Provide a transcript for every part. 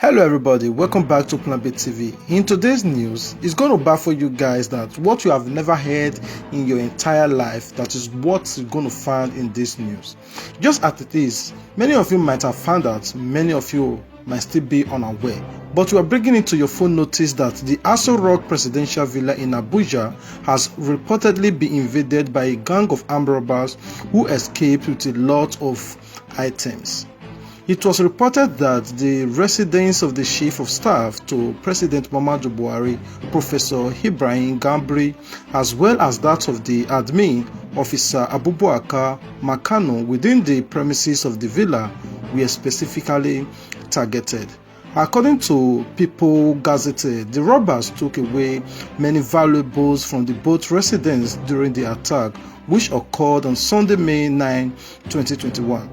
Hello everybody, welcome back to Plan B TV. In today's news, it's going to baffle you guys that what you have never heard in your entire life, that is what you're going to find in this news. Just as it is, many of you might have found out, many of you might still be unaware. But we are bringing into your phone notice that the Aso Rock presidential villa in Abuja has reportedly been invaded by a gang of armed robbers who escaped with a lot of items. It was reported that the residence of the Chief of Staff to President Muhammadu Buhari, Professor Ibrahim Gambari, as well as that of the admin officer Abubakar Makano within the premises of the villa were specifically targeted. According to People Gazette, the robbers took away many valuables from the both residents during the attack, which occurred on Sunday, May 9, 2021.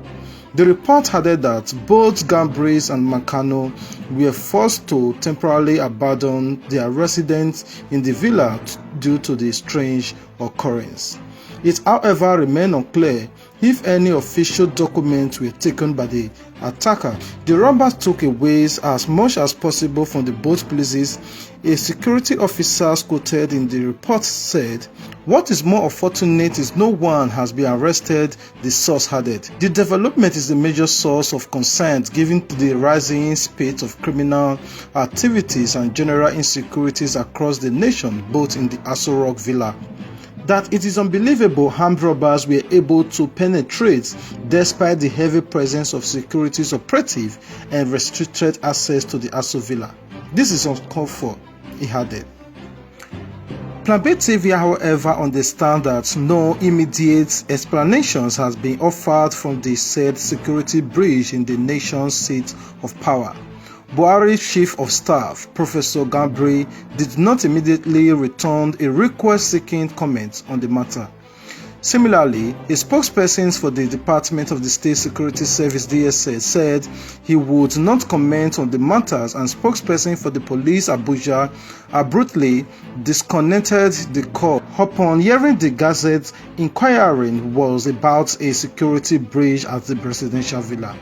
The report added that both Gambari and Makano were forced to temporarily abandon their residence in the villa due to the strange occurrence. It, however, remained unclear if any official documents were taken by the attacker. The robbers took away as much as possible from the both places. A security officer quoted in the report said, "What is more unfortunate is no one has been arrested," the source added. The development is a major source of concern given the rising spate of criminal activities and general insecurities across the nation, both in the Aso Rock villa. That it is unbelievable armed robbers were able to penetrate despite the heavy presence of security operatives and restricted access to the Aso villa. This is uncalled for, he added. Plan B TV, however, understands that no immediate explanations has been offered from the said security breach in the nation's seat of power. Buhari's Chief of Staff, Professor Gambari, did not immediately return a request seeking comment on the matter. Similarly, a spokesperson for the Department of the State Security Service (DSS) said he would not comment on the matters, and spokesperson for the police Abuja abruptly disconnected the call upon hearing the Gazette inquiring was about a security breach at the presidential villa.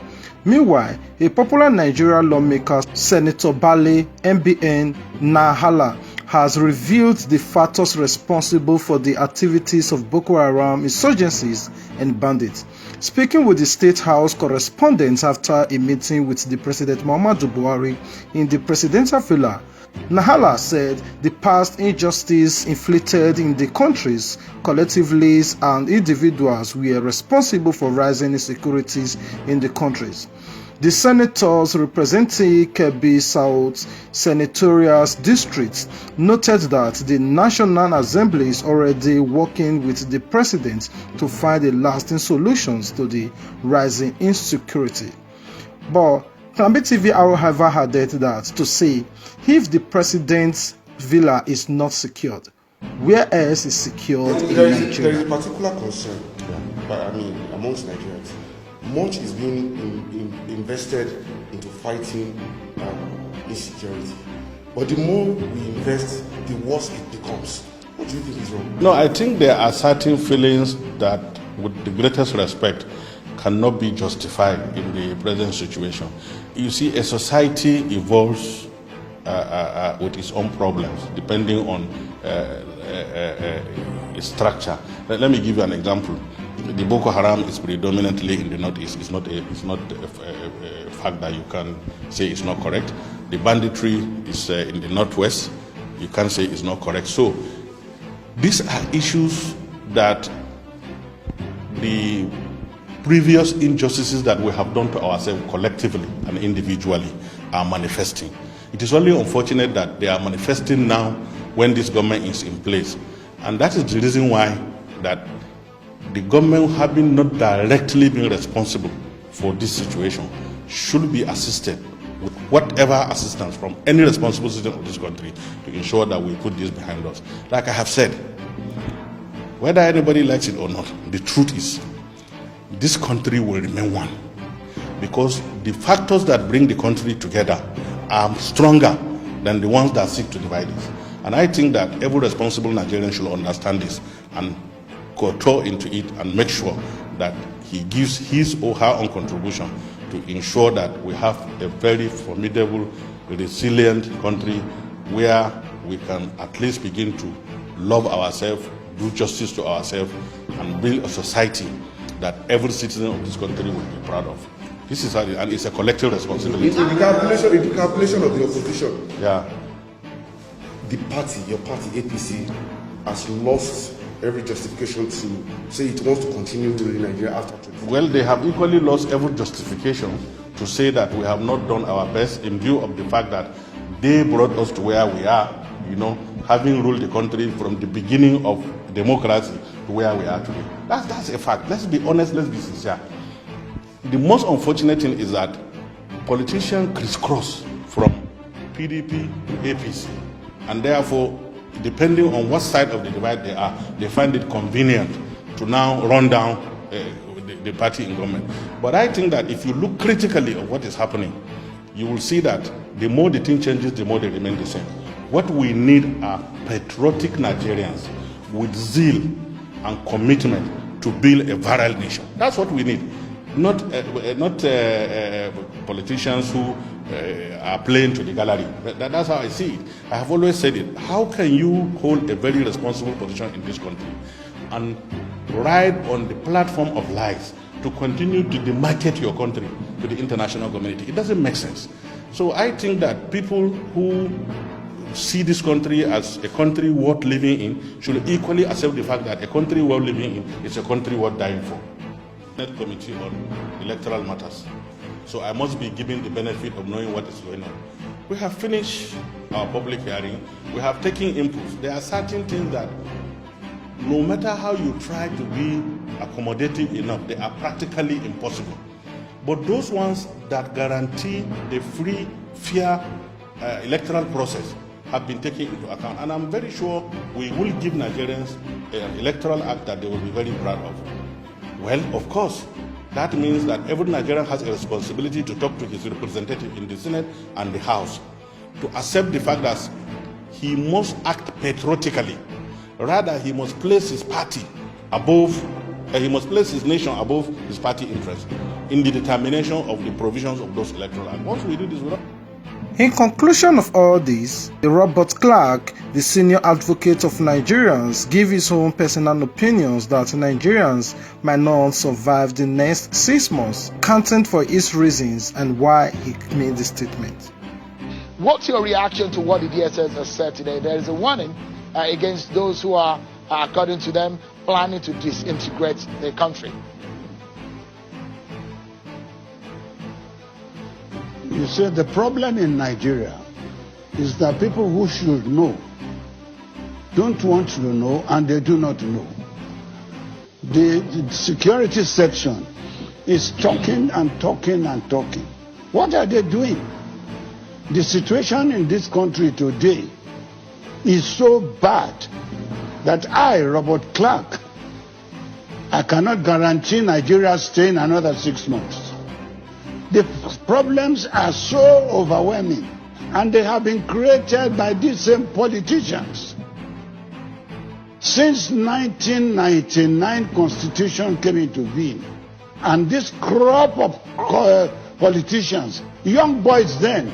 Meanwhile, a popular Nigerian lawmaker, Senator Bale MBN Nahala, has revealed the factors responsible for the activities of Boko Haram insurgencies and bandits. Speaking with the State House correspondents after a meeting with the President Muhammadu Buhari in the presidential villa, Nahala said the past injustice inflicted in the countries, collectively and individuals, were responsible for rising insecurities in the countries. The senators representing Kebbi South Senatorial District noted that the National Assembly is already working with the President to find a lasting solutions to the rising insecurity. But Plan B TV, however, added that to say if the President's villa is not secured, where else is secured in Nigeria? There is a particular concern, amongst Nigerians. Much is being invested into fighting insecurity. But the more we invest, the worse it becomes. What do you think is wrong? No, I think there are certain feelings that, with the greatest respect, cannot be justified in the present situation. You see, a society evolves with its own problems, depending on its structure. Let me give you an example. The Boko Haram is predominantly in the northeast. It's not a fact that you can say it's not correct. The banditry is in the northwest. You can't say it's not correct. So these are issues that the previous injustices that we have done to ourselves collectively and individually are manifesting. It is only unfortunate that they are manifesting now when this government is in place. And that is the reason why that the government, having not directly been responsible for this situation, should be assisted with whatever assistance from any responsible citizen of this country to ensure that we put this behind us. Like I have said, whether anybody likes it or not, the truth is this country will remain one, because the factors that bring the country together are stronger than the ones that seek to divide us. And I think that every responsible Nigerian should understand this and go into it and make sure that he gives his or her own contribution to ensure that we have a very formidable, resilient country where we can at least begin to love ourselves, do justice to ourselves, and build a society that every citizen of this country will be proud of. This is and it's a collective responsibility. In the calculation of the opposition, Yeah. the party, your party, APC, has lost every justification to say it wants to continue ruling Nigeria after 20. Well, they have equally lost every justification to say that we have not done our best in view of the fact that they brought us to where we are, having ruled the country from the beginning of democracy to where we are today. That's a fact. Let's be honest, let's be sincere. The most unfortunate thing is that politicians crisscross from PDP to APC, and therefore, depending on what side of the divide they are, they find it convenient to now run down the party in government. But I think that if you look critically at what is happening, you will see that the more the thing changes, the more they remain the same. What we need are patriotic Nigerians with zeal and commitment to build a virile nation. That's what we need. Not politicians who are playing to the gallery. That's how I see it. I have always said it. How can you hold a very responsible position in this country and ride on the platform of lies to continue to demarcate your country to the international community? It doesn't make sense. So I think that people who see this country as a country worth living in should equally accept the fact that a country worth living in is a country worth dying for. Committee on electoral matters. So I must be given the benefit of knowing what is going on. We have finished our public hearing. We have taken inputs. There are certain things that no matter how you try to be accommodative enough, they are practically impossible. But those ones that guarantee the free, fair electoral process have been taken into account. And I'm very sure we will give Nigerians an electoral act that they will be very proud of. Well, of course, that means that every Nigerian has a responsibility to talk to his representative in the Senate and the House to accept the fact that he must act patriotically. Rather, he must place his party above, he must place his nation above his party interest in the determination of the provisions of those electoral acts. Once we do this, In conclusion of all this, Robert Clark, the senior advocate of Nigerians, gave his own personal opinions that Nigerians might not survive the next 6 months, counting for his reasons and why he made the statement. What's your reaction to what the DSS has said today? There is a warning against those who are, according to them, planning to disintegrate the country. You see, the problem in Nigeria is that people who should know don't want to know, and they do not know. The security section is talking and talking and talking. What are they doing? The situation in this country today is so bad that I, Robert Clark, I cannot guarantee Nigeria staying another 6 months. The problems are so overwhelming, and they have been created by these same politicians. Since 1999 Constitution came into being, and this crop of politicians, young boys then,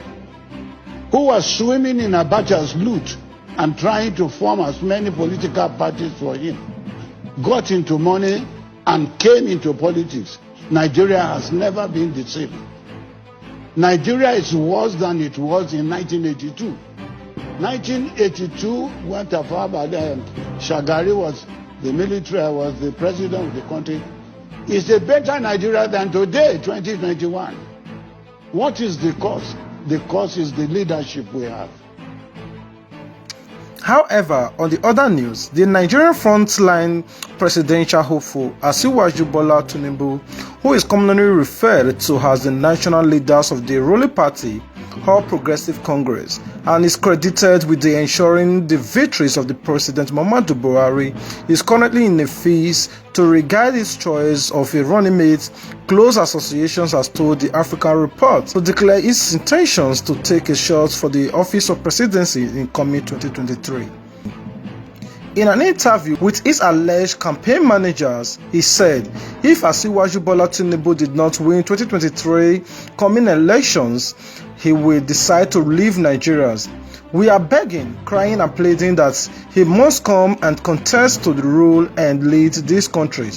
who were swimming in Abacha's loot and trying to form as many political parties for him, got into money and came into politics. Nigeria has never been the same. Nigeria is worse than it was in 1982. 1982, when Shagari was the military, was the president of the country, is a better Nigeria than today, 2021. What is the cause? The cause is the leadership we have. However, on the other news, the Nigerian frontline presidential hopeful Asiwaju Bola Tinubu, who is commonly referred to as the national leaders of the ruling party, All Progressive Congress, and is credited with the ensuring the victories of the President Muhammadu Buhari, is currently in a phase to regard his choice of a running mate. Close associations has told the African Report to declare its intentions to take a shot for the office of presidency in coming 2023. In an interview with his alleged campaign managers, he said if Asiwaju Bola Tinubu did not win 2023 coming elections, he will decide to leave Nigeria. We are begging, crying and pleading that he must come and contest to the rule and lead this country.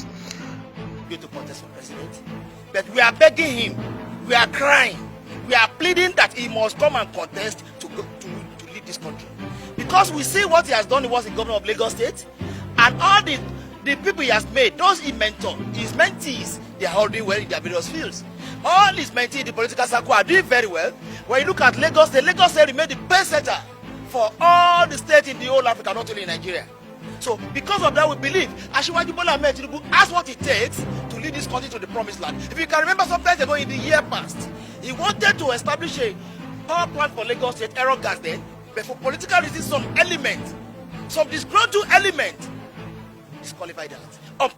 Going to contest for president, but we are begging him, we are crying, we are pleading that he must come and contest to lead this country. Because we see what he has done. He was the governor of Lagos State, and all the people he has made, those he mentored, his mentees, they are all doing well in their various fields. All his mentees in the political circle are doing very well. When you look at Lagos State remained the best setter for all the states in the whole Africa, not only in Nigeria. So because of that, we believe Asiwaju Bola Ahmed Tinubu has what it takes to lead this country to the promised land. If you can remember, sometimes ago in the year past, he wanted to establish a power plant for Lagos State, Aero Gas then, but for political reasons, some disgruntled element disqualified that. On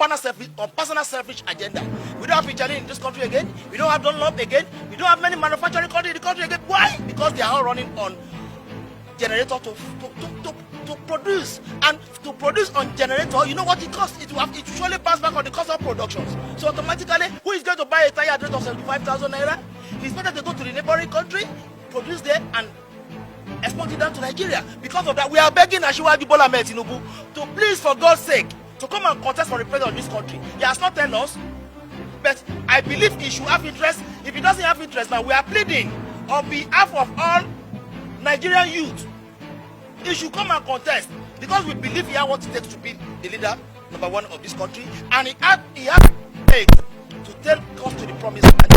personal selfish agenda. We don't have Italy in this country again. We don't have Dunlop again. We don't have many manufacturing countries in the country again. Why? Because they are all running on generator to produce. And to produce on generator, you know what it costs? It usually pass back on the cost of productions. So automatically, who is going to buy a tire at rate of 75,000 naira? It's better to go to the neighboring country, produce there, and export it down to Nigeria. Because of that, we are begging Asiwaju Bola Ahmed Tinubu to please, for God's sake, to come and contest for the president of this country. He has not told us, but I believe he should have interest. If he doesn't have interest now, we are pleading on behalf of all Nigerian youth. He should come and contest because we believe he has what it takes to be the leader, number one, of this country, and he has to take us to the promised land.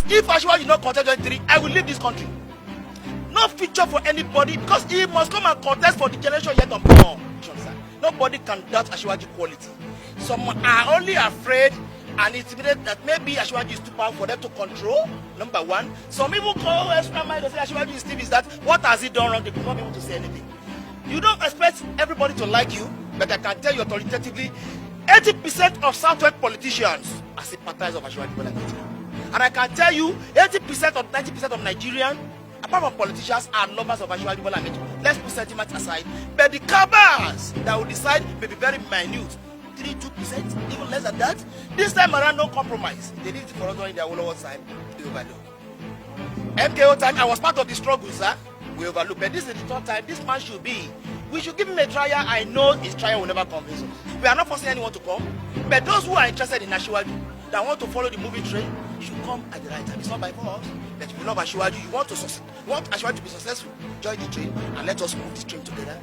If Asiwaju did not contest 23, I will leave this country. No future for anybody because he must come and contest for the generation yet unborn. Nobody can doubt Asiwaju quality. Some are only afraid and intimidated that maybe Asiwaju is too powerful for them to control. Number one. Some people go extra mile to say Asiwaju is Steve is that. What has he done wrong? They could not be able to say anything. You don't expect everybody to like you, but I can tell you authoritatively, 80% of Southwest politicians are sympathizers of Asiwaju Bola Ahmed. And I can tell you, 80% or 90% of Nigerians, apart from politicians, are lovers of Asiwaju Bola Ahmed. Let's put sentiment aside. But the cabals that will decide may be very minute. 3-2%, even less than that. This time around, no compromise. They did it for us during their World War time. They overlook. MKO time, I was part of the struggle, sir. We overlook. But this is the third time. This man should be. We should give him a trial. I know his trial will never convince us. We are not forcing anyone to come. But those who are interested in Asiwaju, that want to follow the moving train, should come at the right time. It's not by force. But if you love Asiwaju, you want Asiwaju to be successful, join the train and let us move this train together.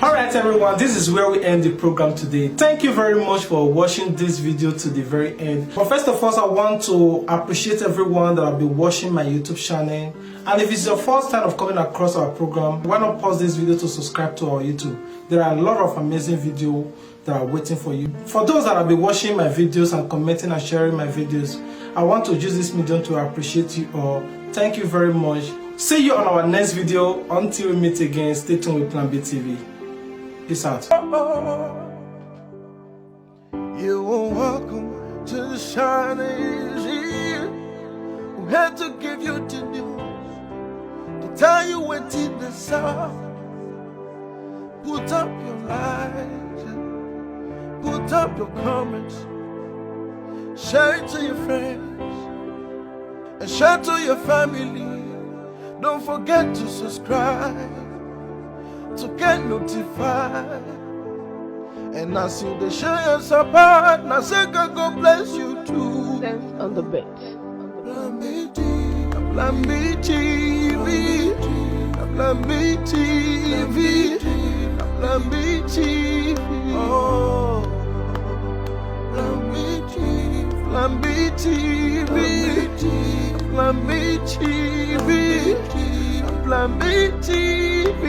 Alright everyone, this is where we end the program today. Thank you very much for watching this video to the very end. But first of all, I want to appreciate everyone that have been watching my YouTube channel. And if it's your first time of coming across our program, why not pause this video to subscribe to our YouTube? There are a lot of amazing videos that are waiting for you. For those that have been watching my videos and commenting and sharing my videos, I want to use this medium to appreciate you all. Thank you very much. See you on our next video. Until we meet again, stay tuned with Plan B TV. Peace out. You are welcome to the shining here. We had to give you the news to tell you what in the south. Put up your lights, put up your comments, share it to your friends, and share to your family. Don't forget to subscribe to get notified. And as you they share your support, now say God bless you too. Sense on the bit. Plan B TV, Plan B TV, Plan B TV. Oh, Plan B TV, Plan B TV, Plan B TV, Plan B TV.